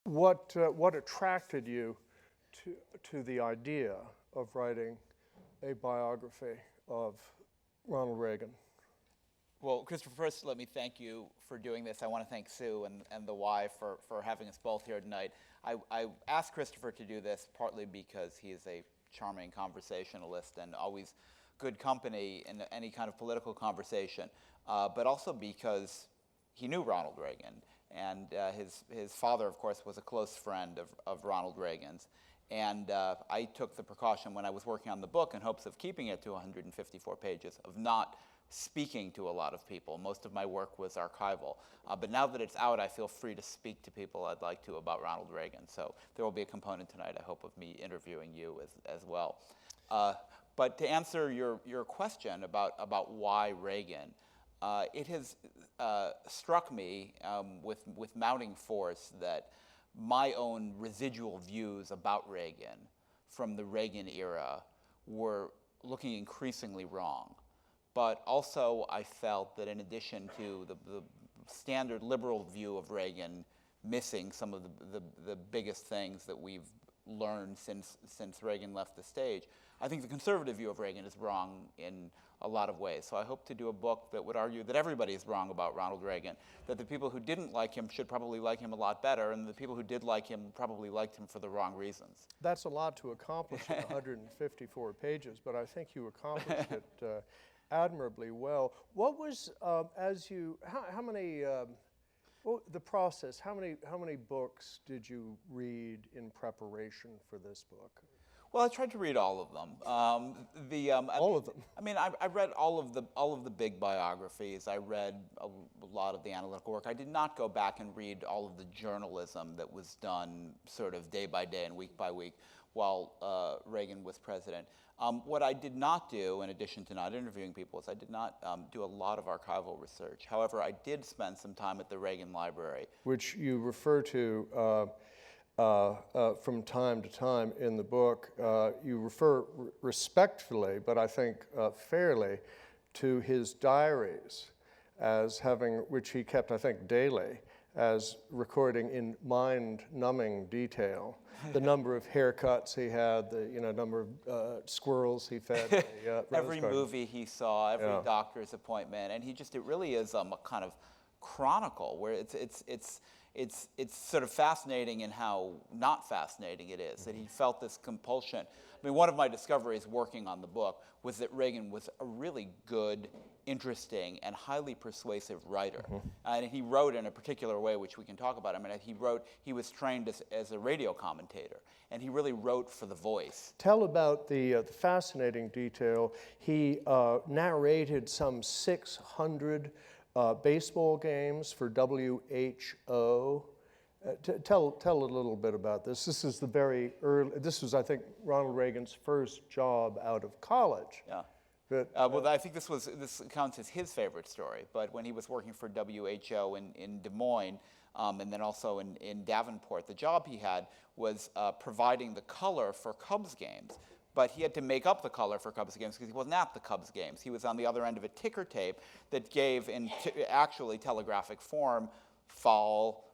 What attracted you to the idea of writing a biography of Ronald Reagan? Well, Christopher, first let me thank you for doing this. I want to thank Sue and the Y for having us both here tonight. I asked Christopher to do this partly because he is a charming conversationalist and always good company in any kind of political conversation, but also because he knew Ronald Reagan. And his father, of course, was a close friend of Ronald Reagan's. And I took the precaution when I was working on the book in hopes of keeping it to 154 pages, of not speaking to a lot of people. Most of my work was archival. But now that it's out, I feel free to speak to people I'd like to about Ronald Reagan. So there will be a component tonight, I hope, of me interviewing you as well. But to answer your question about why Reagan, it has struck me with mounting force that my own residual views about Reagan from the Reagan era were looking increasingly wrong. But also I felt that in addition to the standard liberal view of Reagan missing some of the biggest things that we've learned since Reagan left the stage, I think the conservative view of Reagan is wrong in a lot of ways. So I hope to do a book that would argue that everybody is wrong about Ronald Reagan, that the people who didn't like him should probably like him a lot better, and the people who did like him probably liked him for the wrong reasons. That's a lot to accomplish in 154 pages, but I think you accomplished it admirably well. What was, how many, the process, how many books did you read in preparation for this book? Well, I tried to read all of them. All of them? I mean, I read all of the big biographies. I read a lot of the analytical work. I did not go back and read all of the journalism that was done sort of day by day and week by week while Reagan was president. What I did not do, in addition to not interviewing people, is I did not do a lot of archival research. However, I did spend some time at the Reagan Library. Which you refer to from time to time in the book. You refer respectfully, but I think fairly, to his diaries as having, which he kept, I think, daily, as recording in mind-numbing detail the number of haircuts he had, the number of squirrels he fed. Every movie he saw, every doctor's appointment, and it really is a kind of chronicle where it's sort of fascinating in how not fascinating it is, that he felt this compulsion. I mean, one of my discoveries working on the book was that Reagan was a really good, interesting, and highly persuasive writer. And he wrote in a particular way, which we can talk about. I mean, he was trained as a radio commentator, and he really wrote for the voice. Tell about the fascinating detail. He narrated some 600 baseball games for WHO. Tell a little bit about this. This is the very early. This was, I think, Ronald Reagan's first job out of college. Yeah. Well, I think this counts as his favorite story. But when he was working for WHO in Des Moines, and then also in Davenport, the job he had was providing the color for Cubs games. But he had to make up the color for Cubs games because he wasn't at the Cubs games. He was on the other end of a ticker tape that gave, in actually telegraphic form, foul,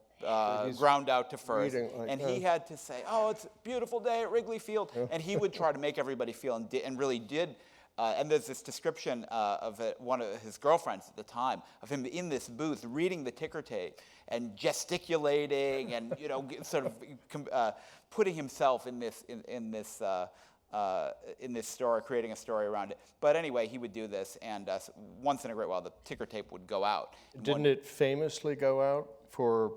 ground out to first. And he had to say, oh, it's a beautiful day at Wrigley Field. And he would try to make everybody feel, and really did. And there's this description of one of his girlfriends at the time of him in this booth reading the ticker tape and gesticulating and sort of putting himself in this story, creating a story around it. But anyway, he would do this, and once in a great while, the ticker tape would go out. Didn't it famously go out for?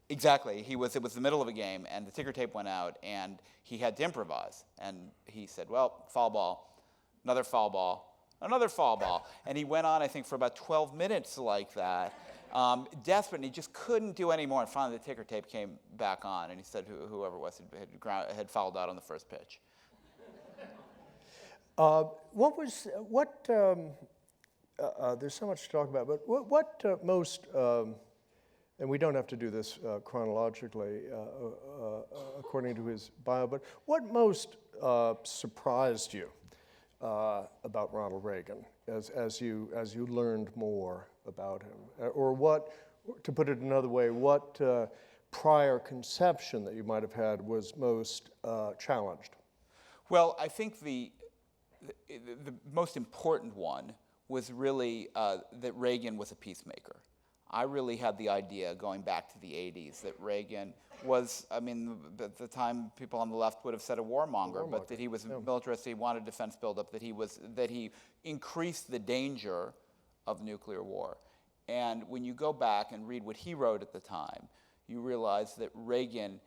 Exactly. It was the middle of a game, and the ticker tape went out, and he had to improvise. And he said, well, foul ball, another foul ball, another foul ball. And he went on, I think, for about 12 minutes like that, desperate, and he just couldn't do any more. And finally, the ticker tape came back on, and he said whoever it was had fouled out on the first pitch. There's so much to talk about, but what most, and we don't have to do this chronologically according to his bio, but what most surprised you about Ronald Reagan as you learned more about him? Or what, to put it another way, what prior conception that you might have had was most challenged? Well, I think the most important one was really that Reagan was a peacemaker. I really had the idea going back to the 80s that Reagan was, I mean, at the time people on the left would have said a warmonger, but that he was a militarist, he wanted defense buildup, that he increased the danger of nuclear war. And when you go back and read what he wrote at the time, you realize that Reagan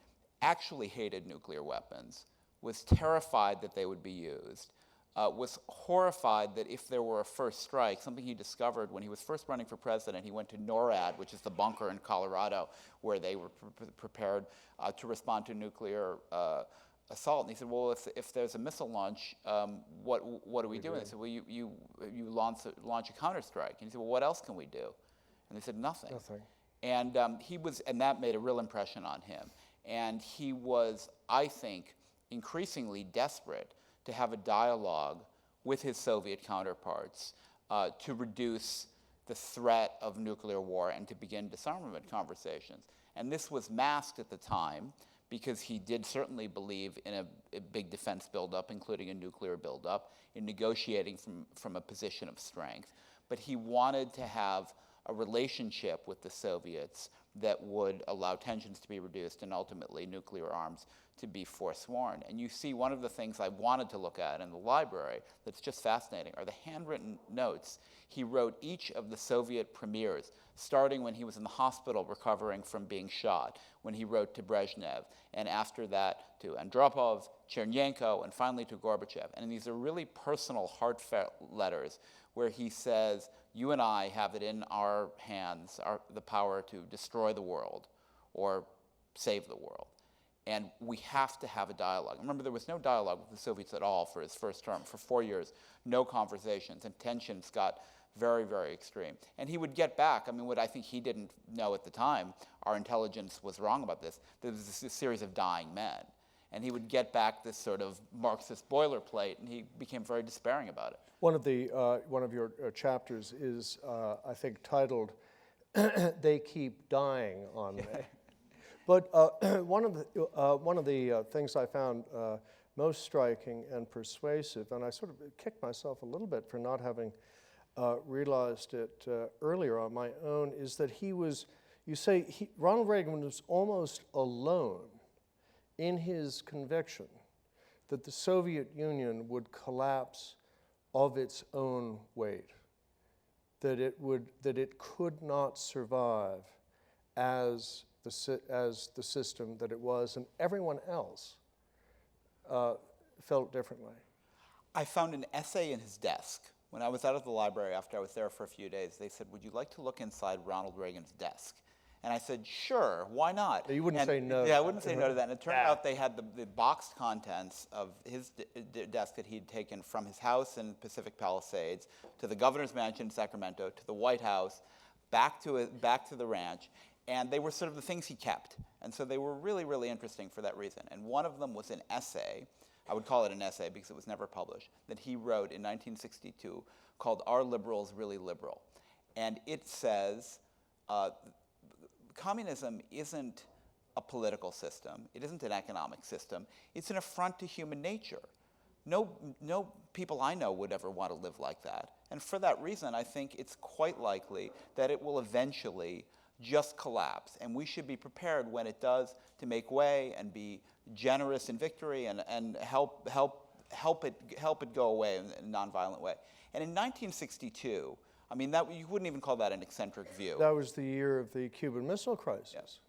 actually hated nuclear weapons, was terrified that they would be used, was horrified that if there were a first strike, something he discovered when he was first running for president, he went to NORAD, which is the bunker in Colorado where they were prepared to respond to nuclear assault. And he said, well, if there's a missile launch, what do we do? And they said, well, you launch a counterstrike. And he said, well, what else can we do? And they said, nothing. And and that made a real impression on him. And he was, I think, increasingly desperate to have a dialogue with his Soviet counterparts to reduce the threat of nuclear war and to begin disarmament conversations. And this was masked at the time because he did certainly believe in a big defense buildup, including a nuclear buildup, in negotiating from a position of strength. But he wanted to have a relationship with the Soviets that would allow tensions to be reduced and ultimately nuclear arms to be forsworn. And you see one of the things I wanted to look at in the library that's just fascinating are the handwritten notes he wrote each of the Soviet premiers, starting when he was in the hospital recovering from being shot, when he wrote to Brezhnev, and after that to Andropov, Chernyenko, and finally to Gorbachev. And these are really personal, heartfelt letters where he says, you and I have it in our hands, the power to destroy the world or save the world. And we have to have a dialogue. Remember, there was no dialogue with the Soviets at all for his first term. For 4 years, no conversations, and tensions got very, very extreme. And he would get back, I mean, what I think he didn't know at the time, our intelligence was wrong about this, there was this series of dying men. And he would get back this sort of Marxist boilerplate, and he became very despairing about it. One of your chapters is, I think, titled "They Keep Dying on Me." But one of the things I found most striking and persuasive, and I sort of kicked myself a little bit for not having realized it earlier on my own, is that Ronald Reagan was almost alone in his conviction that the Soviet Union would collapse of its own weight, that it could not survive as the system that it was, and everyone else felt differently. I found an essay in his desk. When I was out of the library after I was there for a few days, they said, would you like to look inside Ronald Reagan's desk? And I said, sure, why not? You wouldn't say no. Yeah, I wouldn't say no to that. And it turned out they had the boxed contents of his desk that he'd taken from his house in Pacific Palisades to the governor's mansion in Sacramento to the White House, back to the ranch. And they were sort of the things he kept. And so they were really, really interesting for that reason. And one of them was an essay, I would call it an essay because it was never published, that he wrote in 1962 called Are Liberals Really Liberal? And it says, communism isn't a political system. It isn't an economic system. It's an affront to human nature. No people I know would ever want to live like that. And for that reason, I think it's quite likely that it will eventually just collapse. And we should be prepared when it does to make way and be generous in victory and help it go away in a nonviolent way. And in 1962, I mean, you wouldn't even call that an eccentric view. That was the year of the Cuban Missile Crisis. Yes.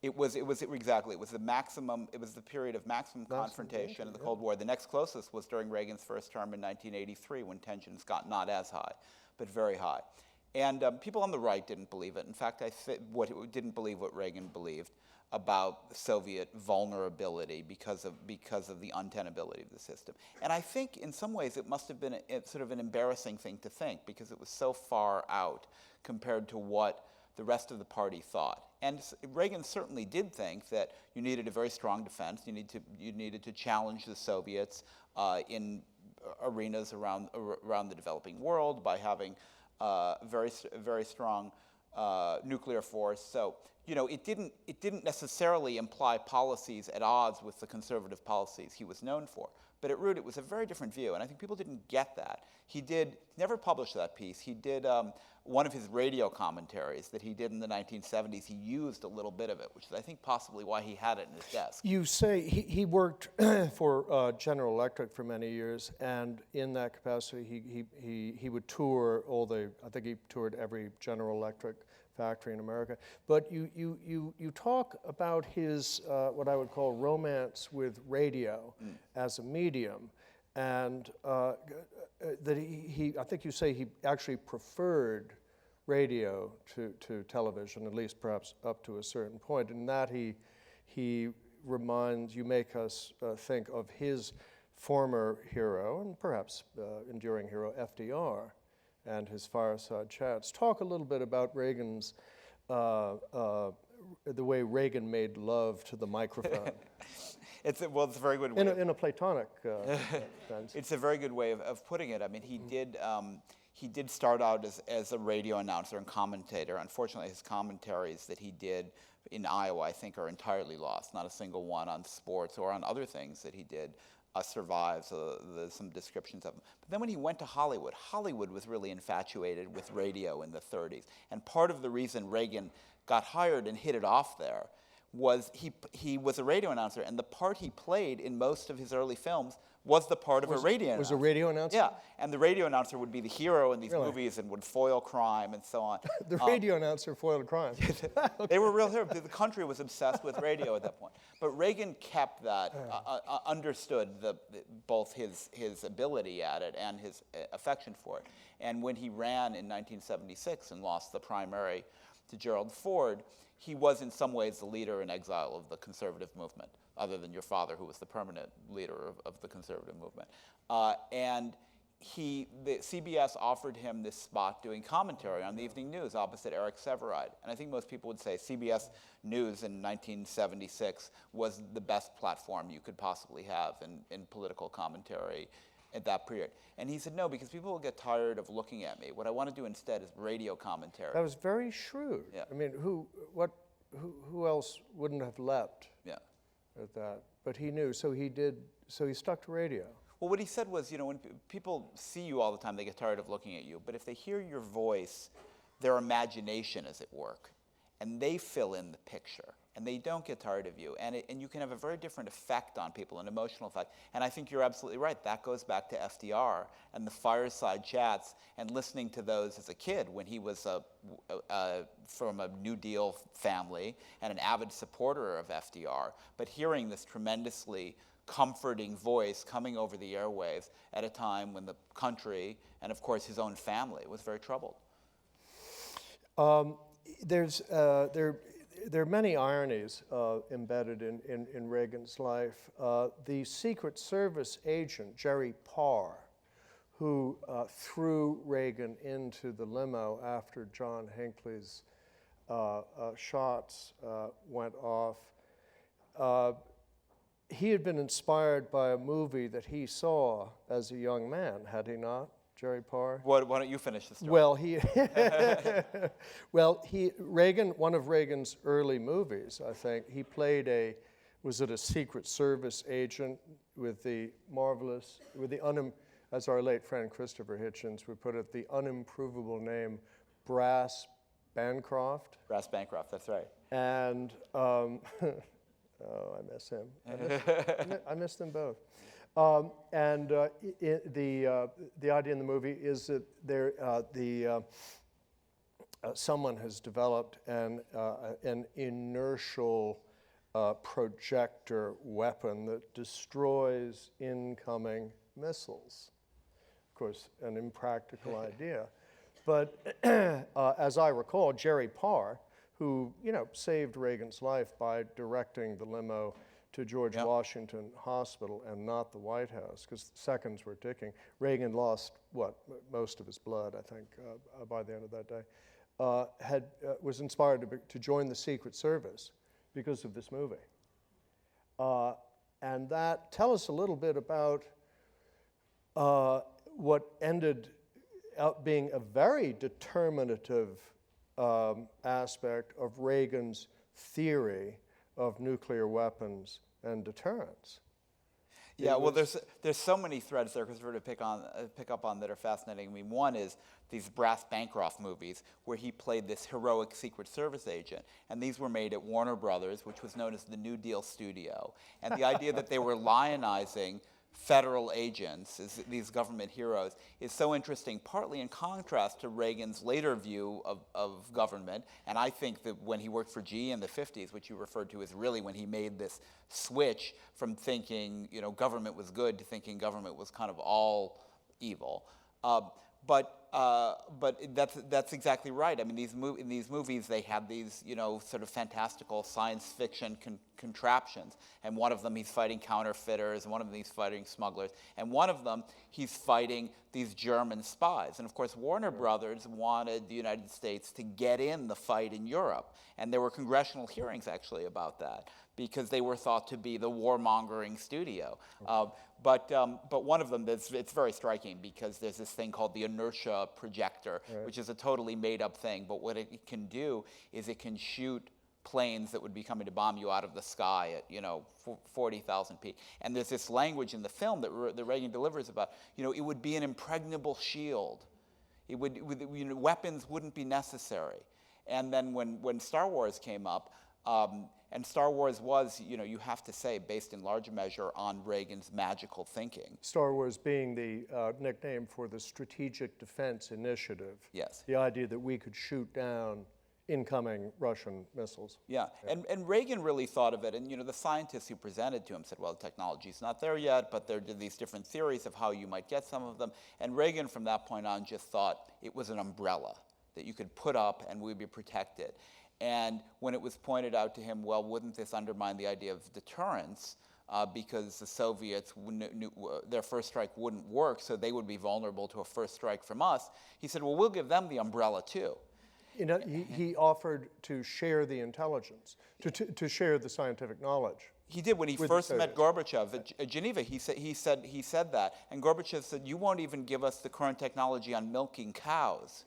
It was exactly. It was the period of maximum confrontation in the Cold War. The next closest was during Reagan's first term in 1983, when tensions got not as high, but very high. And people on the right didn't believe it. In fact, didn't believe what Reagan believed about Soviet vulnerability because of the untenability of the system. And I think in some ways it must have been sort of an embarrassing thing to think because it was so far out compared to what the rest of the party thought. And Reagan certainly did think that you needed a very strong defense. You needed to challenge the Soviets in arenas around the developing world by having very strong nuclear force. So it didn't necessarily imply policies at odds with the conservative policies he was known for. But at root, it was a very different view, and I think people didn't get that. He never published that piece. He did one of his radio commentaries that he did in the 1970s. He used a little bit of it, which is, I think, possibly why he had it in his desk. You say he worked for General Electric for many years, and in that capacity, he would tour I think he toured every General Electric factory in America. But you talk about his what I would call romance with radio as a medium, and that I think you say he actually preferred radio to television, at least perhaps up to a certain point, and that you make us think of his former hero and perhaps enduring hero FDR and his fireside chats. Talk a little bit about Reagan's, the way Reagan made love to the microphone. It's a very good way. In a Platonic sense. It's a very good way of putting it. I mean, he did start out as a radio announcer and commentator. Unfortunately, his commentaries that he did in Iowa, I think, are entirely lost. Not a single one on sports or on other things that he did survives. There's some descriptions of him. But then when he went to Hollywood, Hollywood was really infatuated with radio in the 30s. And part of the reason Reagan got hired and hit it off there was he was a radio announcer, and the part he played in most of his early films was the part of a radio announcer. Was a radio announcer? Yeah, and the radio announcer would be the hero in these movies and would foil crime and so on. The radio announcer foiled crime. They were real heroes. The country was obsessed with radio at that point. But Reagan kept that, understood both his ability at it and his affection for it. And when he ran in 1976 and lost the primary to Gerald Ford, he was in some ways the leader in exile of the conservative movement, other than your father, who was the permanent leader of the conservative movement. And CBS offered him this spot doing commentary on the evening news opposite Eric Sevareid. And I think most people would say CBS News in 1976 was the best platform you could possibly have in political commentary at that period. And he said, no, because people will get tired of looking at me. What I want to do instead is radio commentary. That was very shrewd. Yeah. I mean, who else wouldn't have leapt at that? But he knew, so he stuck to radio. Well, what he said was, when people see you all the time, they get tired of looking at you. But if they hear your voice, their imagination is at work. And they fill in the picture. And they don't get tired of you. And you can have a very different effect on people, an emotional effect. And I think you're absolutely right. That goes back to FDR and the fireside chats and listening to those as a kid when he was from a New Deal family and an avid supporter of FDR. But hearing this tremendously comforting voice coming over the airwaves at a time when the country and, of course, his own family was very troubled. There are many ironies embedded in Reagan's life. The Secret Service agent, Jerry Parr, who threw Reagan into the limo after John Hinckley's shots went off, he had been inspired by a movie that he saw as a young man, had he not? Jerry Parr? Why don't you finish the story? Well, Reagan, one of Reagan's early movies, I think, he played a Secret Service agent with as our late friend Christopher Hitchens would put it, the unimprovable name Brass Bancroft. Brass Bancroft, that's right. And, I miss him. I miss them both. The idea in the movie is that someone has developed an inertial projector weapon that destroys incoming missiles. Of course, an impractical idea. But as I recall, Jerry Parr, who saved Reagan's life by directing the limo to George Washington Hospital and not the White House, because seconds were ticking. Reagan lost, most of his blood, I think, by the end of that day, was inspired to join the Secret Service because of this movie. And tell us a little bit about what ended up being a very determinative aspect of Reagan's theory of nuclear weapons and deterrence. Yeah, well, there's so many threads there, Christopher, to pick up on that are fascinating. I mean, one is these Brass Bancroft movies where he played this heroic Secret Service agent, and these were made at Warner Brothers, which was known as the New Deal studio. And the idea that they were lionizing federal agents, these government heroes, is so interesting, partly in contrast to Reagan's later view of government. And I think that when he worked for GE in the 50s, which you referred to as really when he made this switch from thinking, government was good to thinking government was kind of all evil. But that's exactly right. I mean, in these movies, they had these, sort of fantastical science fiction contraptions. And one of them, he's fighting counterfeiters, and one of them, he's fighting smugglers. And one of them, he's fighting these German spies. And of course, Warner Brothers wanted the United States to get in the fight in Europe. And there were congressional hearings, actually, about that, because they were thought to be the warmongering studio. But one of them, it's very striking because there's this thing called the inertia projector, which is a totally made-up thing. But what it can do is it can shoot planes that would be coming to bomb you out of the sky at 40,000 feet. And there's this language in the film that Reagan delivers about, it would be an impregnable shield. Weapons wouldn't be necessary. And then when Star Wars came up, and Star Wars was, you have to say, based in large measure on Reagan's magical thinking. Star Wars being the nickname for the Strategic Defense Initiative. Yes. The idea that we could shoot down incoming Russian missiles. Yeah, and Reagan really thought of it, and the scientists who presented to him said, well, the technology's not there yet, but there are these different theories of how you might get some of them. And Reagan, from that point on, just thought it was an umbrella that you could put up and we'd be protected. And when it was pointed out to him, well, wouldn't this undermine the idea of deterrence? Because the Soviets, their first strike wouldn't work, so they would be vulnerable to a first strike from us. He said, well, we'll give them the umbrella too. He offered to share the intelligence, to share the scientific knowledge. He did when he first met Gorbachev at Geneva. He said that, and Gorbachev said, "You won't even give us the current technology on milking cows."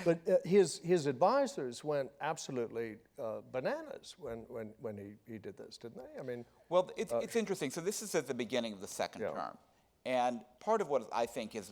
But his advisors went absolutely bananas when he did this, didn't they? I mean, well, it's interesting. So this is at the beginning of the second term. And part of what I think is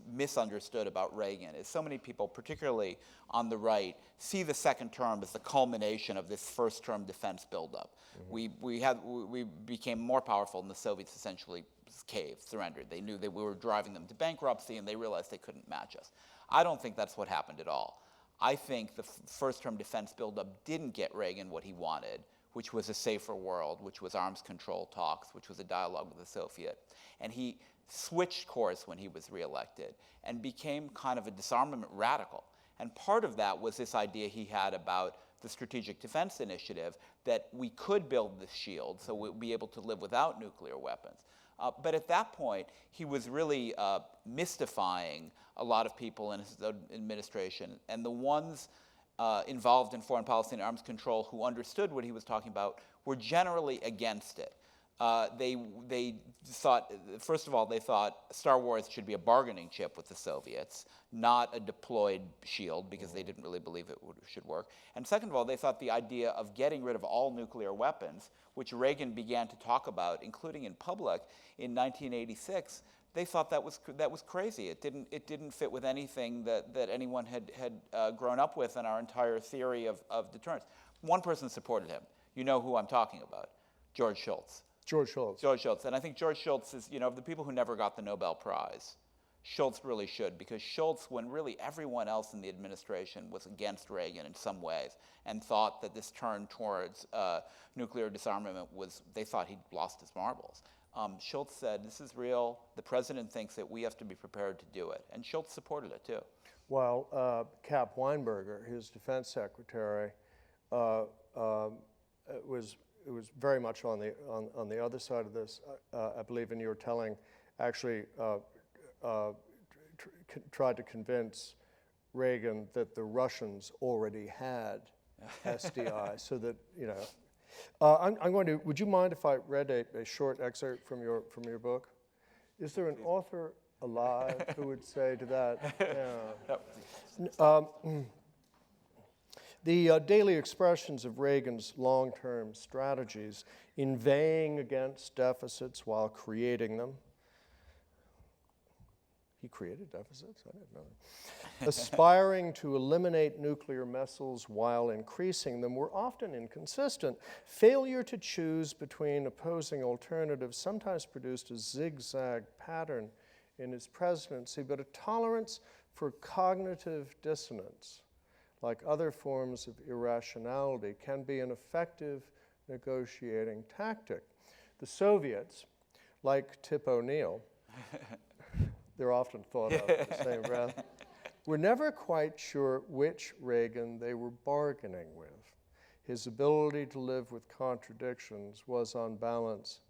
misunderstood about Reagan is so many people, particularly on the right, see the second term as the culmination of this first term defense buildup. Mm-hmm. We became more powerful, and the Soviets essentially caved, surrendered. They knew that we were driving them to bankruptcy, and they realized they couldn't match us. I don't think that's what happened at all. I think the first term defense buildup didn't get Reagan what he wanted, which was a safer world, which was arms control talks, which was a dialogue with the Soviet. And he switched course when he was reelected and became kind of a disarmament radical. And part of that was this idea he had about the Strategic Defense Initiative, that we could build this shield so we'd be able to live without nuclear weapons. But at that point, he was really mystifying a lot of people in his administration. And the ones involved in foreign policy and arms control who understood what he was talking about were generally against it. They thought, first of all, they thought Star Wars should be a bargaining chip with the Soviets, not a deployed shield, because they didn't really believe it should work. And second of all, they thought the idea of getting rid of all nuclear weapons, which Reagan began to talk about, including in public, in 1986, they thought that was crazy. It didn't fit with anything that anyone had grown up with in our entire theory of deterrence. One person supported him. You know who I'm talking about, George Shultz. George Shultz. George Shultz. And I think George Shultz is, of the people who never got the Nobel Prize, Shultz really should, because Shultz, when really everyone else in the administration was against Reagan in some ways and thought that this turn towards nuclear disarmament they thought he'd lost his marbles. Shultz said, this is real. The president thinks that we have to be prepared to do it. And Shultz supported it, too. While Cap Weinberger, his defense secretary, was very much on the other side of this. I believe in your telling, actually tried to convince Reagan that the Russians already had SDI, so that I'm going to. Would you mind if I read a short excerpt from your book? Is there an author alive who would say to that. Yeah. Yep. The daily expressions of Reagan's long-term strategies, inveighing against deficits while creating them. He created deficits? I didn't know that. Aspiring to eliminate nuclear missiles while increasing them were often inconsistent. Failure to choose between opposing alternatives sometimes produced a zigzag pattern in his presidency, but a tolerance for cognitive dissonance, like other forms of irrationality, can be an effective negotiating tactic. The Soviets, like Tip O'Neill, they're often thought of in the same breath, were never quite sure which Reagan they were bargaining with. His ability to live with contradictions was, on balance,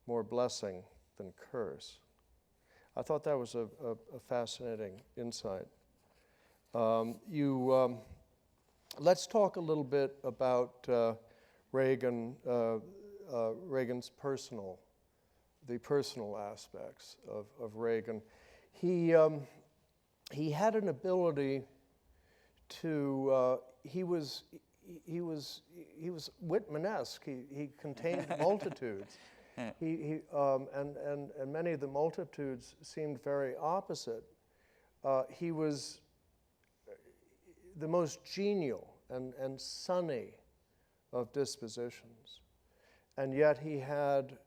more blessing than curse. I thought that was a fascinating insight. Let's talk a little bit about Reagan's personal aspects of Reagan. He had an ability to. He was Whitman-esque. He contained multitudes. And many of the multitudes seemed very opposite. He was the most genial and sunny of dispositions, and yet he had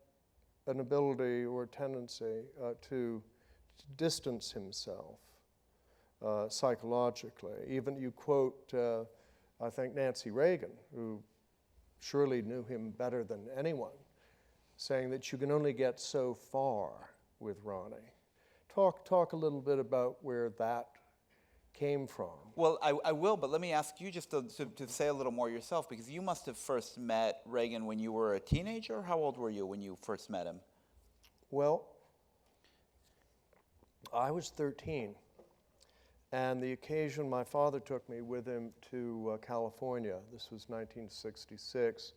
an ability or tendency to distance himself psychologically. Even you quote, I think, Nancy Reagan, who surely knew him better than anyone, saying that you can only get so far with Ronnie. Talk a little bit about where that came from. Well, I will, but let me ask you just to say a little more yourself, because you must have first met Reagan when you were a teenager. How old were you when you first met him? Well, I was 13, and the occasion my father took me with him to California. This was 1966.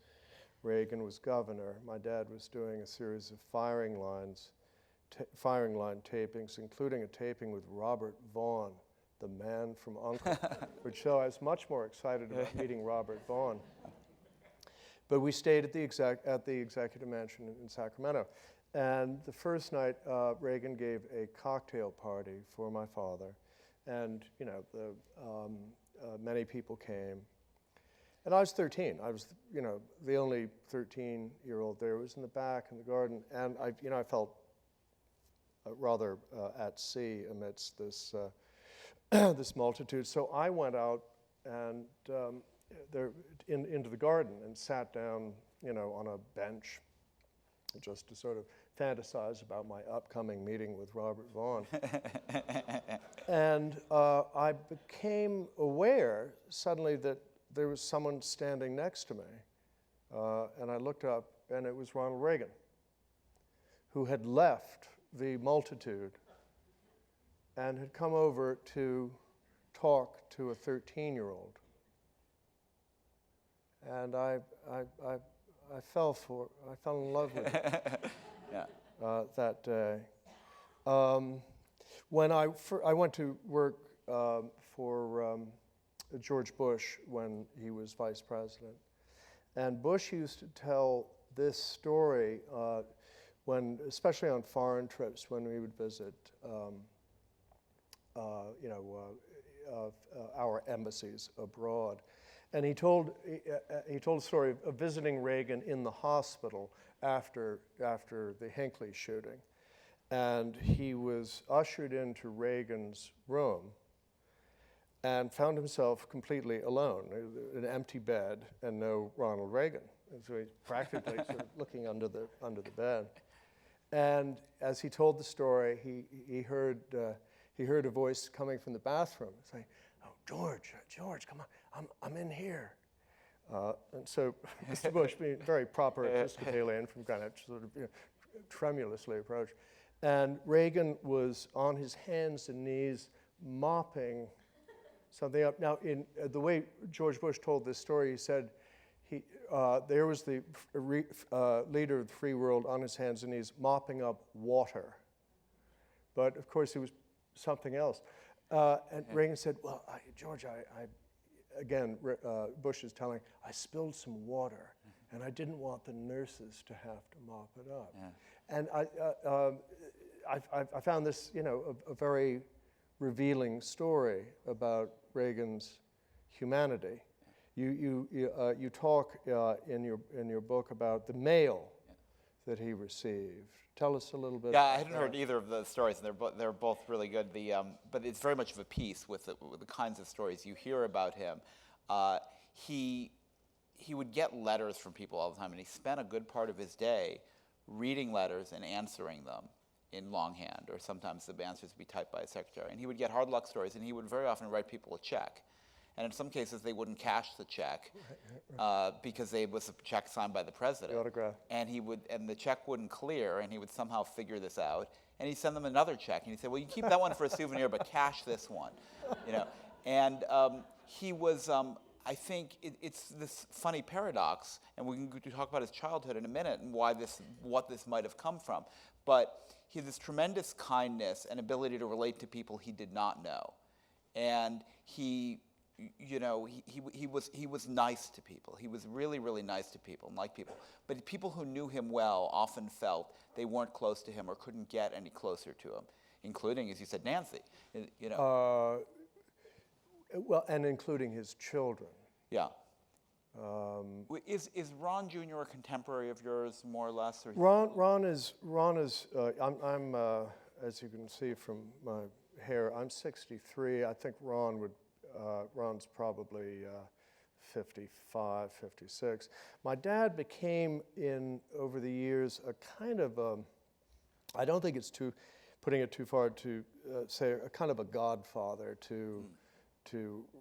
Reagan was governor. My dad was doing a series of firing line tapings, including a taping with Robert Vaughn, the man from U.N.C.L.E., which so I was much more excited about meeting Robert Vaughn. But we stayed at the executive mansion in Sacramento. And the first night, Reagan gave a cocktail party for my father. And, many people came. And I was 13. I was, the only 13-year-old there. I was in the back in the garden. And I felt rather at sea amidst this this multitude. So I went out and into the garden and sat down, on a bench, just to sort of fantasize about my upcoming meeting with Robert Vaughn. And I became aware suddenly that there was someone standing next to me. And I looked up, and it was Ronald Reagan, who had left the multitude and had come over to talk to a 13-year-old. And I fell in love with it. Yeah. That day. When I went to work for George Bush when he was vice president, and Bush used to tell this story when, especially on foreign trips, when we would visit, our embassies abroad. And he told a story of visiting Reagan in the hospital after the Hinckley shooting. And he was ushered into Reagan's room and found himself completely alone, an empty bed and no Ronald Reagan. And so he's practically sort of looking under the bed. And as he told the story, he heard a voice coming from the bathroom saying, "Oh, George, come on, I'm in here." And so Mr. Bush, being very proper Episcopalian from Greenwich, sort of tremulously approached. And Reagan was on his hands and knees mopping something up. Now, in the way George Bush told this story, he said there was the leader of the free world on his hands and knees mopping up water, but of course he was something else. And Reagan said, well, George, again, Bush is telling, I spilled some water, and I didn't want the nurses to have to mop it up. Yeah. And I found this, a very revealing story about Reagan's humanity. You talk in your book about the mail that he received. Tell us a little bit. Yeah, I hadn't heard either of those stories, and they're both really good. But it's very much of a piece with the kinds of stories you hear about him. He would get letters from people all the time, and he spent a good part of his day reading letters and answering them in longhand, or sometimes the answers would be typed by a secretary. And he would get hard luck stories, and he would very often write people a check. And in some cases, they wouldn't cash the check because it was a check signed by the president. The autograph. And the check wouldn't clear, and he would somehow figure this out. And he'd send them another check, and he'd say, "Well, you keep that one for a souvenir, but cash this one," And he was. I think it's this funny paradox, and we can talk about his childhood in a minute and what this might have come from. But he had this tremendous kindness and ability to relate to people he did not know, and he was nice to people. He was really, really nice to people and liked people. But people who knew him well often felt they weren't close to him or couldn't get any closer to him, including, as you said, Nancy. Well, and including his children. Yeah. Is Ron Jr. a contemporary of yours, more or less? Or Ron is. I'm as you can see from my hair, I'm 63. I think Ron's probably 55, 56. My dad became, over the years, a kind of I don't think it's putting it too far to say, a kind of a godfather to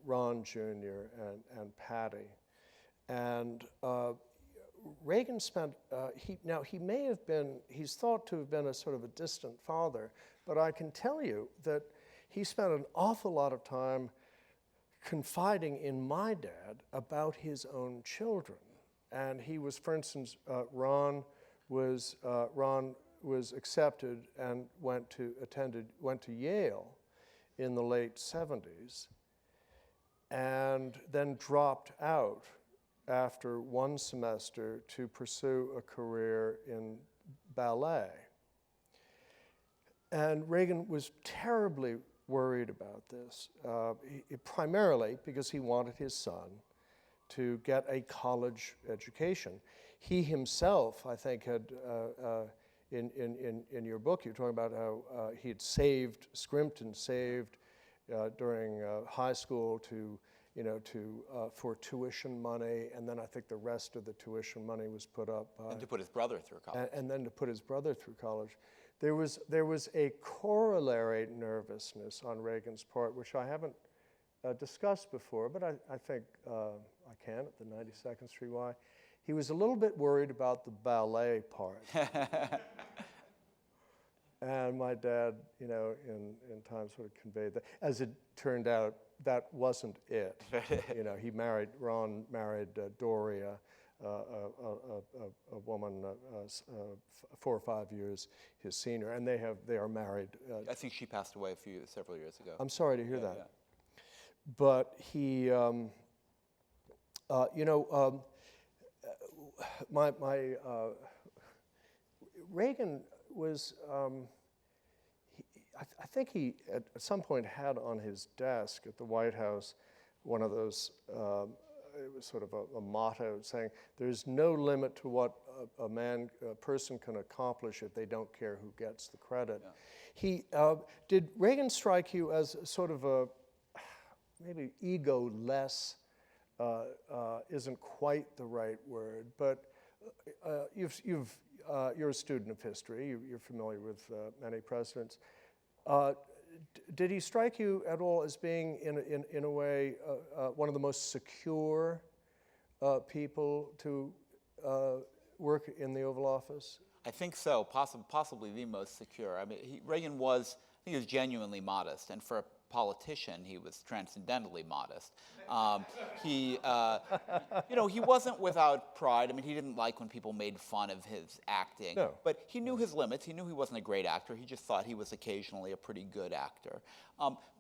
Ron Jr. and Patty. And Reagan spent, he's thought to have been a sort of a distant father, but I can tell you that he spent an awful lot of time confiding in my dad about his own children. And he was, for instance, Ron was accepted and went to Yale in the late 70s, and then dropped out after one semester to pursue a career in ballet. And Reagan was terribly worried about this, primarily because he wanted his son to get a college education. He himself, I think, had, in your book, you're talking about how he had scrimped and saved during high school for tuition money, and then I think the rest of the tuition money was put up. And to put his brother through college. And then to put his brother through college. There was a corollary nervousness on Reagan's part, which I haven't discussed before, but I think I can at the 92nd Street Y. He was a little bit worried about the ballet part. And my dad, in time sort of conveyed that. As it turned out, that wasn't it. Ron married Doria, a woman 4 or 5 years his senior, and they are married. I think she passed away several years ago. I'm sorry to hear that. Yeah. But he, Reagan was. I think he at some point had on his desk at the White House one of those. It was sort of a motto saying, "There's no limit to what a person can accomplish if they don't care who gets the credit." Yeah. Did Reagan strike you as sort of a maybe ego-less? Isn't quite the right word, but you're a student of history. You're familiar with many presidents. Did he strike you at all as being, in a way, one of the most secure people to work in the Oval Office? I think so, possibly the most secure. I mean, Reagan was, I think he was genuinely modest, and for politician, he was transcendently modest. He wasn't without pride. I mean, he didn't like when people made fun of his acting. No. But he knew his limits. He knew he wasn't a great actor. He just thought he was occasionally a pretty good actor.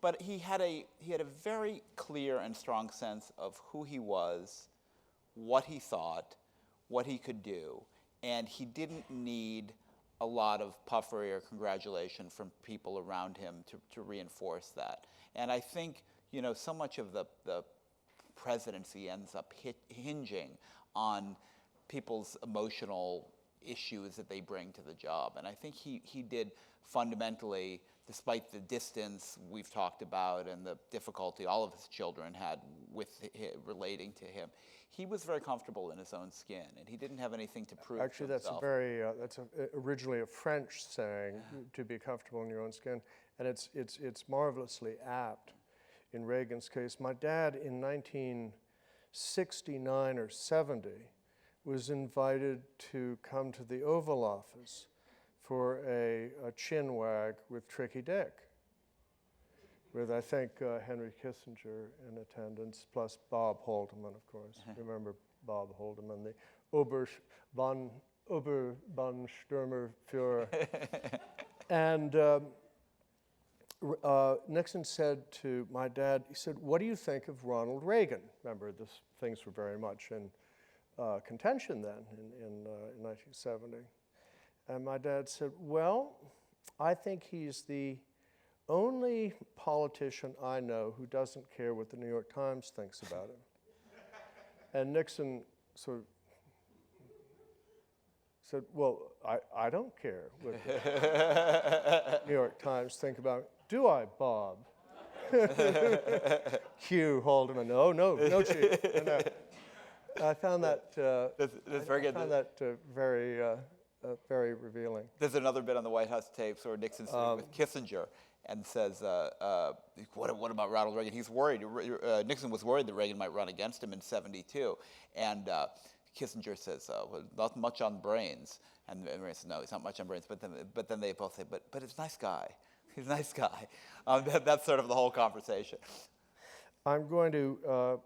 But he had a very clear and strong sense of who he was, what he thought, what he could do, and he didn't need a lot of puffery or congratulation from people around him to reinforce that. And I think, so much of the presidency ends up hinging on people's emotional issues that they bring to the job. And I think he did fundamentally, despite the distance we've talked about and the difficulty all of his children had with relating to him, he was very comfortable in his own skin, and he didn't have anything to prove. Actually, to himself. that's originally a French saying, to be comfortable in your own skin, and it's marvelously apt in Reagan's case. My dad in 1969 or 70 was invited to come to the Oval Office for a chin wag with Tricky Dick, with, I think, Henry Kissinger in attendance, plus Bob Haldeman, of course. Remember Bob Haldeman, the Oberbannstürmerführer. And Nixon said to my dad, he said, "What do you think of Ronald Reagan?" Remember, things were very much in contention then, in 1970. And my dad said, "Well, I think he's the only politician I know who doesn't care what the New York Times thinks about him." And Nixon sort of said, "Well, I don't care what the New York Times think about me. Do I, Bob?" Cue Haldeman, no, Chief. No. I found that That's very good. I found that very revealing. There's another bit on the White House tapes where Nixon's sitting with Kissinger and says, what about Ronald Reagan? He's worried. Nixon was worried that Reagan might run against him in '72. And Kissinger says, well, not much on brains. And Reagan says, no, he's not much on brains. But then they both say, but it's a nice guy. He's a nice guy. That's sort of the whole conversation. I'm going to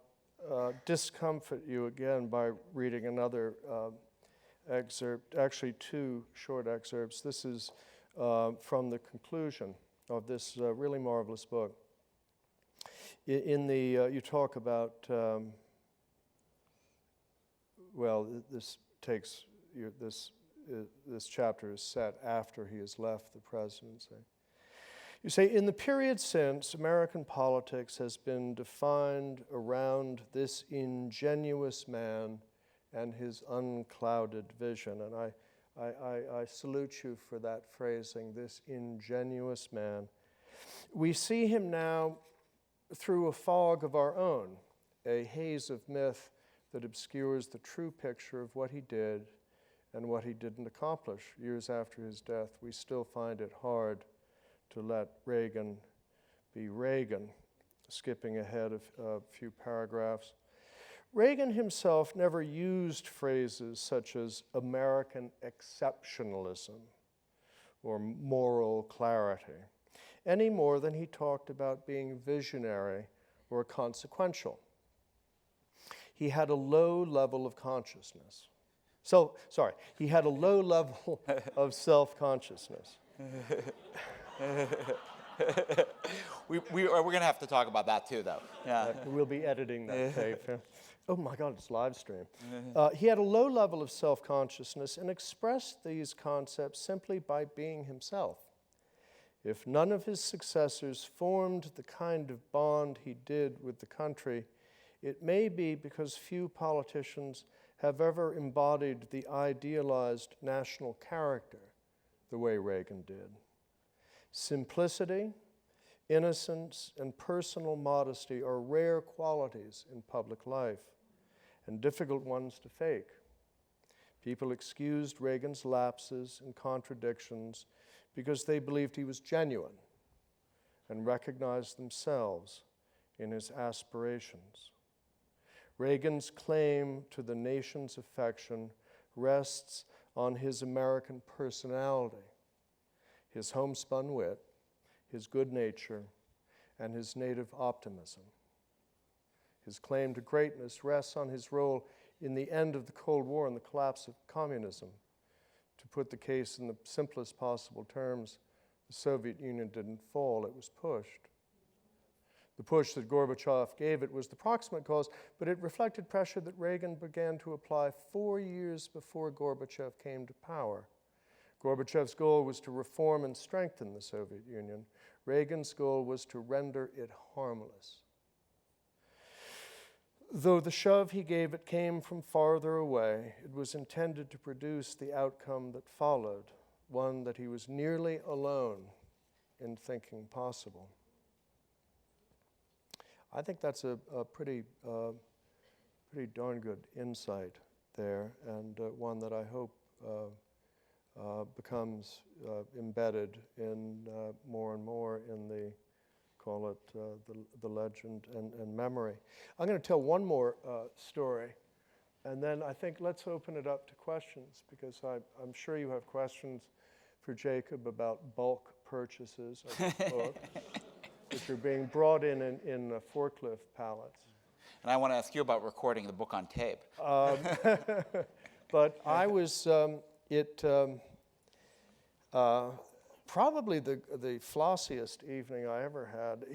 discomfort you again by reading another excerpt, actually two short excerpts. This is from the conclusion of this really marvelous book. You talk about, this chapter is set after he has left the presidency. You say, "In the period since, American politics has been defined around this ingenuous man and his unclouded vision." And I salute you for that phrasing, this ingenuous man. We see him now through a fog of our own, a haze of myth that obscures the true picture of what he did and what he didn't accomplish. Years after his death, we still find it hard to let Reagan be Reagan. Skipping ahead a few paragraphs. Reagan himself never used phrases such as American exceptionalism or moral clarity, any more than he talked about being visionary or consequential. He had a low level of consciousness. He had a low level of self-consciousness. We're going to have to talk about that too, though. Yeah. We'll be editing that tape. Oh my God, it's live stream. He had a low level of self-consciousness and expressed these concepts simply by being himself. If none of his successors formed the kind of bond he did with the country, it may be because few politicians have ever embodied the idealized national character the way Reagan did. Simplicity, innocence, and personal modesty are rare qualities in public life and difficult ones to fake. People excused Reagan's lapses and contradictions because they believed he was genuine and recognized themselves in his aspirations. Reagan's claim to the nation's affection rests on his American personality, his homespun wit, his good nature, and his native optimism. His claim to greatness rests on his role in the end of the Cold War and the collapse of communism. To put the case in the simplest possible terms, the Soviet Union didn't fall, it was pushed. The push that Gorbachev gave it was the proximate cause, but it reflected pressure that Reagan began to apply 4 years before Gorbachev came to power. Gorbachev's goal was to reform and strengthen the Soviet Union. Reagan's goal was to render it harmless. Though the shove he gave it came from farther away, it was intended to produce the outcome that followed, one that he was nearly alone in thinking possible. I think that's a pretty darn good insight there, and one that I hope becomes embedded in more and more in the, call it the legend and memory. I'm going to tell one more story, and then I think let's open it up to questions, because I'm sure you have questions for Jacob about bulk purchases of his book, which are being brought in forklift pallets. And I want to ask you about recording the book on tape. But I was, probably the flossiest evening I ever had.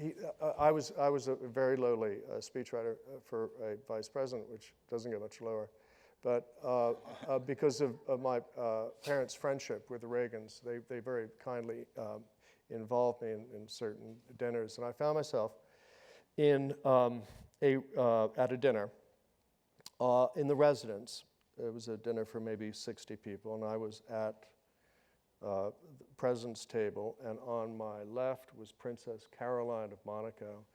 I was a very lowly speechwriter for a vice president, which doesn't get much lower. But because of my parents' friendship with the Reagans, they very kindly involved me in certain dinners. And I found myself at a dinner in the residence. It was a dinner for maybe 60 people, and I was at the president's table, and on my left was Princess Caroline of Monaco,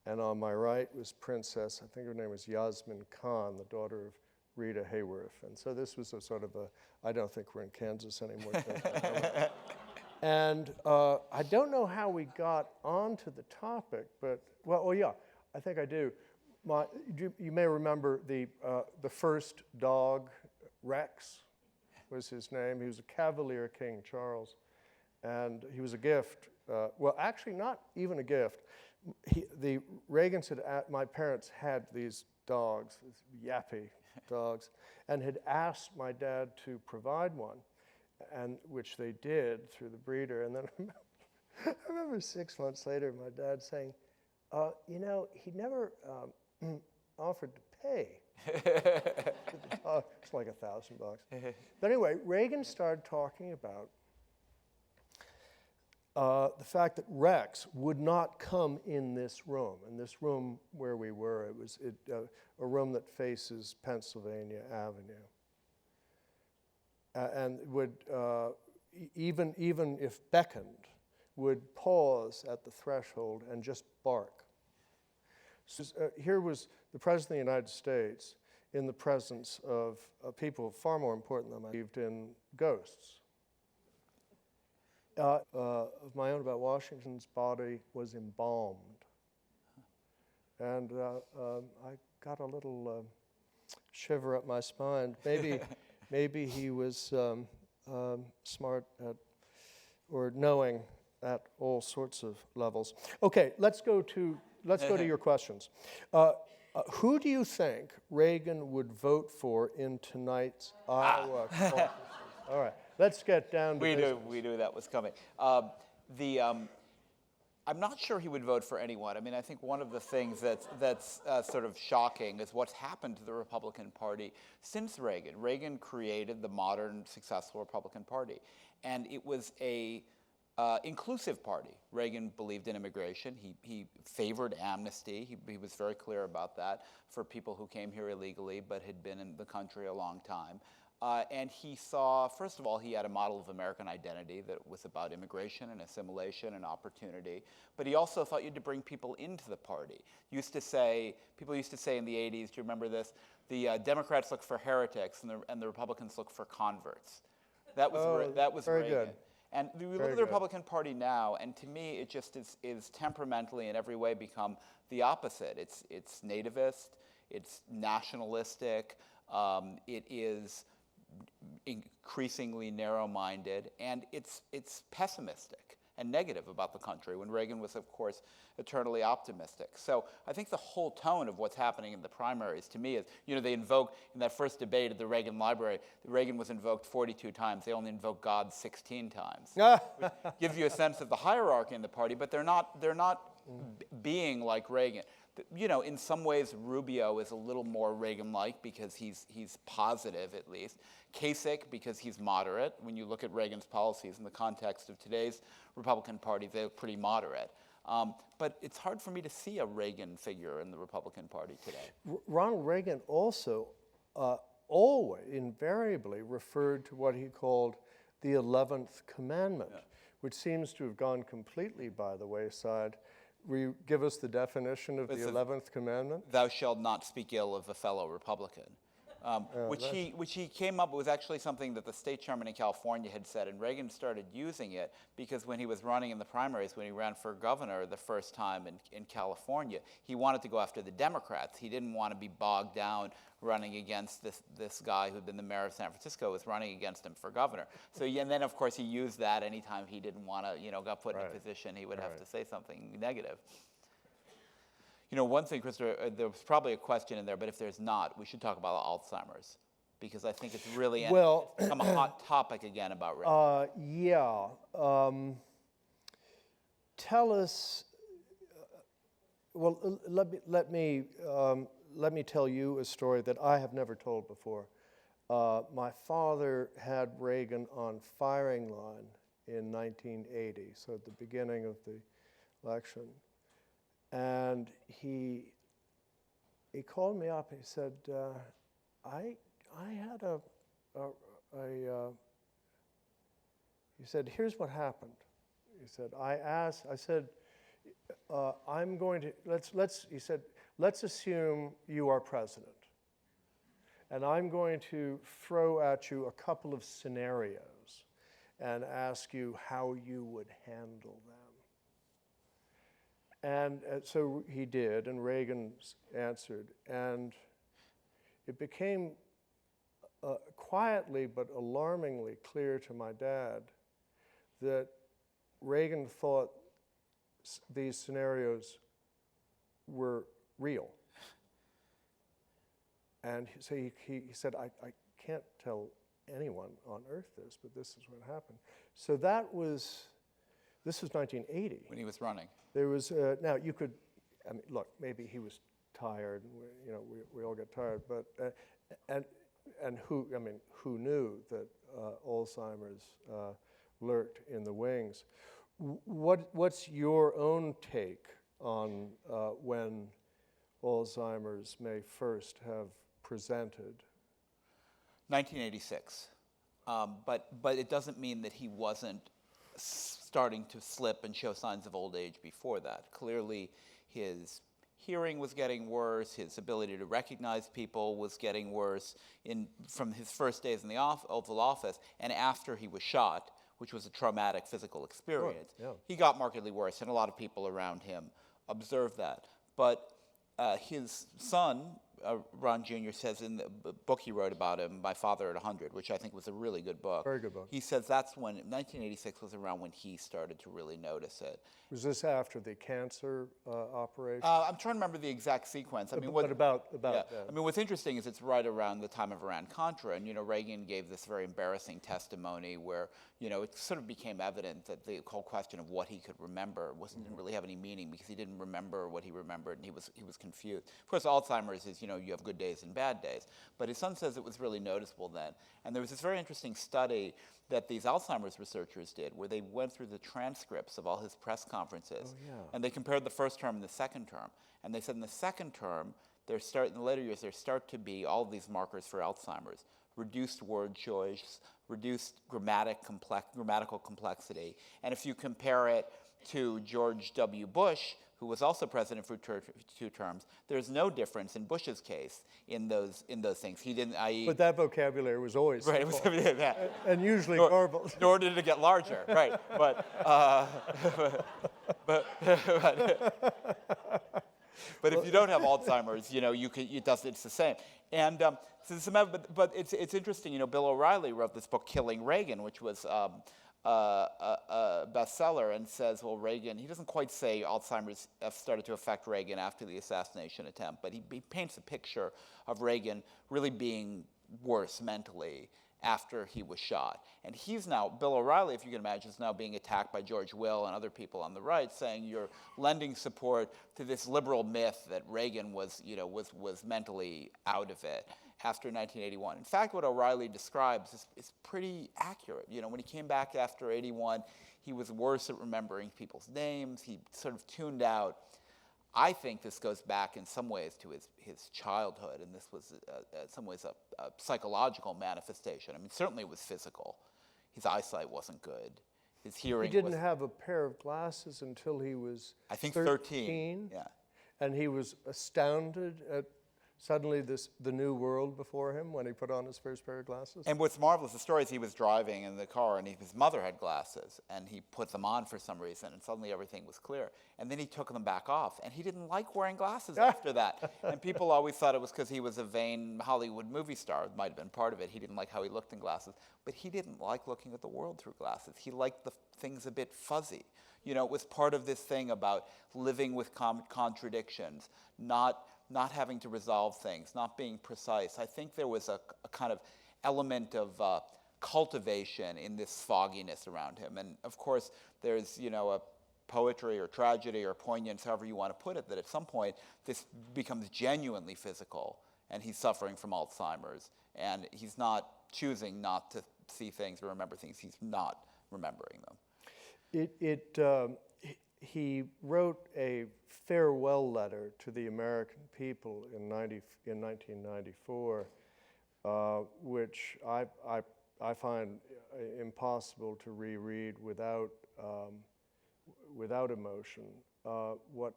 and on my right was Princess, I think her name was Yasmin Khan, the daughter of Rita Hayworth. And so this was a sort of I don't think we're in Kansas anymore. And I don't know how we got onto the topic, but, yeah, I think I do. You may remember the first dog, Rex was his name. He was a Cavalier King Charles, and he was a gift. Actually, not even a gift. The Reagans my parents had these dogs, these yappy dogs, and had asked my dad to provide one, and which they did through the breeder. And then I remember 6 months later, my dad saying, he never offered to pay. It's like $1,000. But anyway, Reagan started talking about the fact that Rex would not come in this room where we were. It was a room that faces Pennsylvania Avenue, and would even if beckoned, would pause at the threshold and just bark. So, here was the President of the United States in the presence of people far more important than I believed in ghosts. Of my own about Washington's body was embalmed. And I got a little shiver up my spine. Maybe he was smart at, or knowing at all sorts of levels. Okay, let's go to your questions. Who do you think Reagan would vote for in tonight's Iowa caucus? All right, let's get down to business. We knew that was coming. I'm not sure he would vote for anyone. I mean, I think one of the things that's sort of shocking is what's happened to the Republican Party since Reagan. Reagan created the modern, successful Republican Party, and it was a inclusive party. Reagan believed in immigration. He favored amnesty. He was very clear about that for people who came here illegally but had been in the country a long time. And he saw, first of all, he had a model of American identity that was about immigration and assimilation and opportunity. But he also thought you had to bring people into the party. People used to say in the 80s, do you remember this? The Democrats look for heretics and the Republicans look for converts. That was very Reagan. good. And we look at the Republican Party now, and to me, it just is temperamentally in every way become the opposite. It's nativist, it's nationalistic, it is increasingly narrow-minded, and it's pessimistic. and negative about the country, when Reagan was, of course, eternally optimistic. So I think the whole tone of what's happening in the primaries, to me, is, they invoke, in that first debate at the Reagan Library, Reagan was invoked 42 times. They only invoked God 16 times. Which gives you a sense of the hierarchy in the party, but they're not being like Reagan. In some ways, Rubio is a little more Reagan-like because he's positive, at least. Kasich, because he's moderate. When you look at Reagan's policies in the context of today's Republican Party, they look pretty moderate. But it's hard for me to see a Reagan figure in the Republican Party today. Ronald Reagan also always, invariably, referred to what he called the 11th commandment, which seems to have gone completely by the wayside. Will you give us the definition of the 11th commandment? Thou shalt not speak ill of a fellow Republican. Which he came up with, was actually something that the state chairman in California had said, and Reagan started using it because when he was running in the primaries, when he ran for governor the first time in California, he wanted to go after the Democrats. He didn't want to be bogged down running against this guy who'd been the mayor of San Francisco, was running against him for governor. So, and then, of course, he used that anytime he didn't want to, got put in a position, he would have to say something negative. One thing, Christopher, there was probably a question in there, but if there's not, we should talk about Alzheimer's, because I think it's really become a hot topic again about Reagan. Tell us. Well, let me tell you a story that I have never told before. My father had Reagan on firing line in 1980, so at the beginning of the election. And he called me up and he said, I had he said, here's what happened. He said, I said, I'm going to, he said, let's assume you are president. And I'm going to throw at you a couple of scenarios and ask you how you would handle them. And so he did, and Reagan answered. And it became quietly but alarmingly clear to my dad that Reagan thought these scenarios were real. And so he said, I can't tell anyone on earth this, but this is what happened. So this was 1980. When he was running. There was, now you could, look, maybe he was tired, and we all get tired, but, and who knew that Alzheimer's lurked in the wings. What's your own take on when Alzheimer's may first have presented? 1986. But it doesn't mean that he wasn't starting to slip and show signs of old age before that. Clearly, his hearing was getting worse, his ability to recognize people was getting worse from his first days in the Oval Office, and after he was shot, which was a traumatic physical experience. Sure, yeah. He got markedly worse, and a lot of people around him observed that. But his son, Ron Jr., says in the book he wrote about him, My Father at 100, which I think was a really good book. Very good book. He says that's when, 1986 was around when he started to really notice it. Was this after the cancer operation? I'm trying to remember the exact sequence. But about yeah. I mean, what's interesting is it's right around the time of Iran-Contra, and Reagan gave this very embarrassing testimony where it sort of became evident that the whole question of what he could remember didn't really have any meaning because he didn't remember what he remembered, and he was confused. Of course, Alzheimer's is you have good days and bad days, but his son says it was really noticeable then. And there was this very interesting study that these Alzheimer's researchers did where they went through the transcripts of all his press conferences, and they compared the first term and the second term. And they said in the second term, in the later years, there start to be all of these markers for Alzheimer's: reduced word choice, reduced grammatical complexity. And if you compare it to George W. Bush, who was also president for two terms, there's no difference in Bush's case in those things. He didn't, i.e. But that vocabulary was always right. It was, yeah. And usually garbled. Nor did it get larger, right? But if you don't have Alzheimer's, it's the same. And but it's interesting. Bill O'Reilly wrote this book, Killing Reagan, which was a bestseller and says, well, Reagan, he doesn't quite say Alzheimer's started to affect Reagan after the assassination attempt, but he paints a picture of Reagan really being worse mentally after he was shot. And he's now, Bill O'Reilly, if you can imagine, is now being attacked by George Will and other people on the right, saying you're lending support to this liberal myth that Reagan was mentally out of it after 1981. In fact, what O'Reilly describes is pretty accurate. When he came back after 81, he was worse at remembering people's names. He sort of tuned out. I think this goes back in some ways to his childhood, and this was in some ways a psychological manifestation. I mean, certainly it was physical. His eyesight wasn't good. His hearing. He didn't have a pair of glasses until he was, I think, 13. Yeah. And he was astounded at suddenly the new world before him when he put on his first pair of glasses. And what's marvelous, the story is he was driving in the car and his mother had glasses and he put them on for some reason and suddenly everything was clear. And then he took them back off and he didn't like wearing glasses after that. And people always thought it was because he was a vain Hollywood movie star. It might have been part of it. He didn't like how he looked in glasses. But he didn't like looking at the world through glasses. He liked the things a bit fuzzy. It was part of this thing about living with contradictions, not having to resolve things, not being precise. I think there was a kind of element of cultivation in this fogginess around him. And of course, there's, a poetry or tragedy or poignance, however you want to put it, that at some point this becomes genuinely physical and he's suffering from Alzheimer's and he's not choosing not to see things or remember things. He's not remembering them. He wrote a farewell letter to the American people in 1994, which I find impossible to reread without emotion. What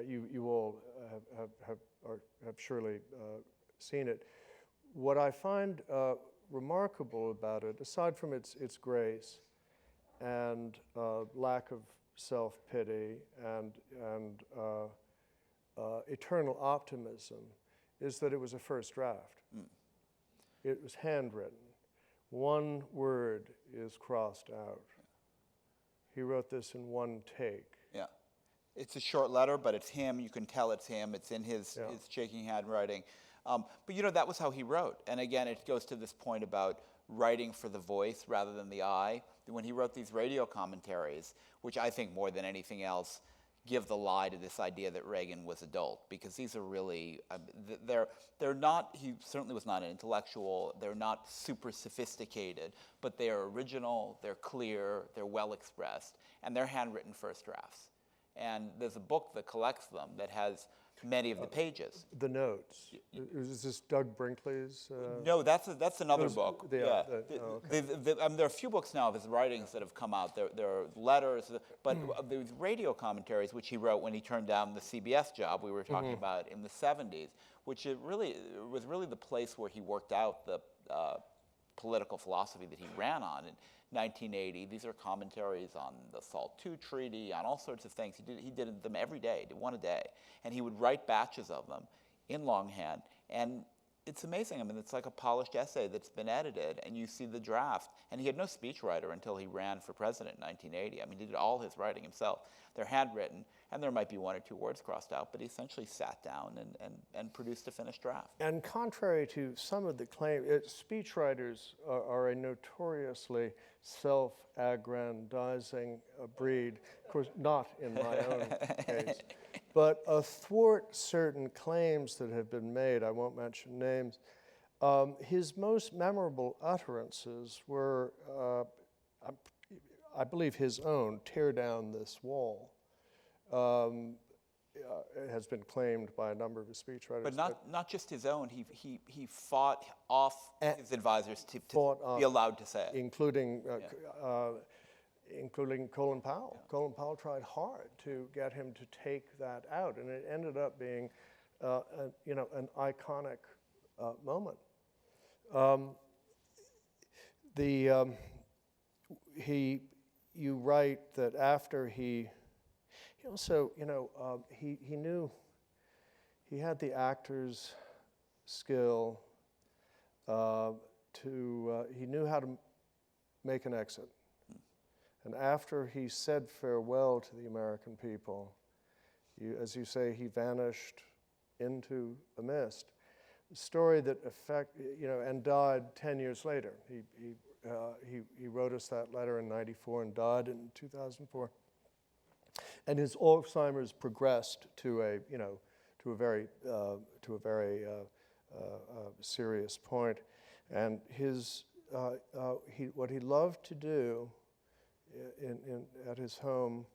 you all have surely seen it. What I find remarkable about it, aside from its grace and lack of self-pity and eternal optimism, is that it was a first draft. It was handwritten. One word is crossed out. He wrote this in one take. Yeah. It's a short letter, but it's him. You can tell it's him. It's in his shaking handwriting. But that was how he wrote. And again, it goes to this point about writing for the voice rather than the eye. When he wrote these radio commentaries, which I think more than anything else give the lie to this idea that Reagan was adult, because these are really, they're not, he certainly was not an intellectual, they're not super sophisticated, but they are original, they're clear, they're well expressed, and they're handwritten first drafts. And there's a book that collects them that has many of the pages. The notes. Is this Doug Brinkley's? No, that's another book. Okay. There are a few books now of his writings that have come out. There are letters, but there's radio commentaries, which he wrote when he turned down the CBS job we were talking about in the 70s, which was really the place where he worked out the political philosophy that he ran on in 1980. These are commentaries on the SALT II Treaty, on all sorts of things. He did them every day, did one a day. And he would write batches of them in longhand. And it's amazing. I mean, it's like a polished essay that's been edited, and you see the draft. And he had no speechwriter until he ran for president in 1980. I mean, he did all his writing himself. They're handwritten, and there might be one or two words crossed out, but he essentially sat down and produced a finished draft. And contrary to some of the claims, speechwriters are a notoriously self-aggrandizing breed. Of course, not in my own case. But athwart certain claims that have been made, I won't mention names, his most memorable utterances were, I believe, his own, "Tear down this wall." It has been claimed by a number of his speechwriters. But not just his own. He fought off his advisors to be allowed to say it. Including Colin Powell. Yeah. Colin Powell tried hard to get him to take that out, and it ended up being, an iconic moment. You write that after he also, he knew he had the actor's skill he knew how to make an exit. And after he said farewell to the American people, as you say, he vanished into a mist. A story that and died 10 years later. He wrote us that letter in '94 and died in 2004. And his Alzheimer's progressed to a very serious point. And what he loved to do at his home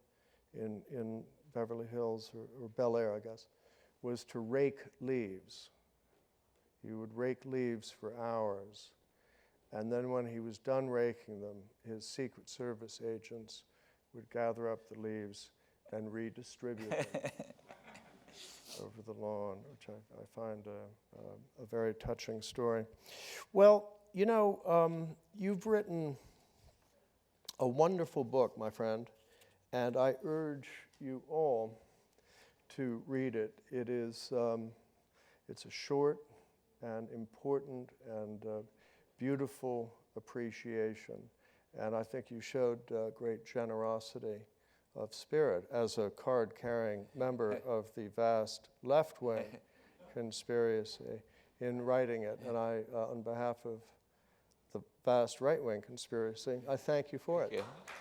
in Beverly Hills or Bel Air, I guess, was to rake leaves. He would rake leaves for hours. And then when he was done raking them, his Secret Service agents would gather up the leaves and redistribute them over the lawn, which I find a very touching story. Well, you've written a wonderful book, my friend, and I urge you all to read it. It's a short and important and beautiful appreciation, and I think you showed great generosity of spirit as a card-carrying member of the vast left-wing conspiracy in writing it. And I, on behalf of the vast right-wing conspiracy, I thank you for it. Thank you.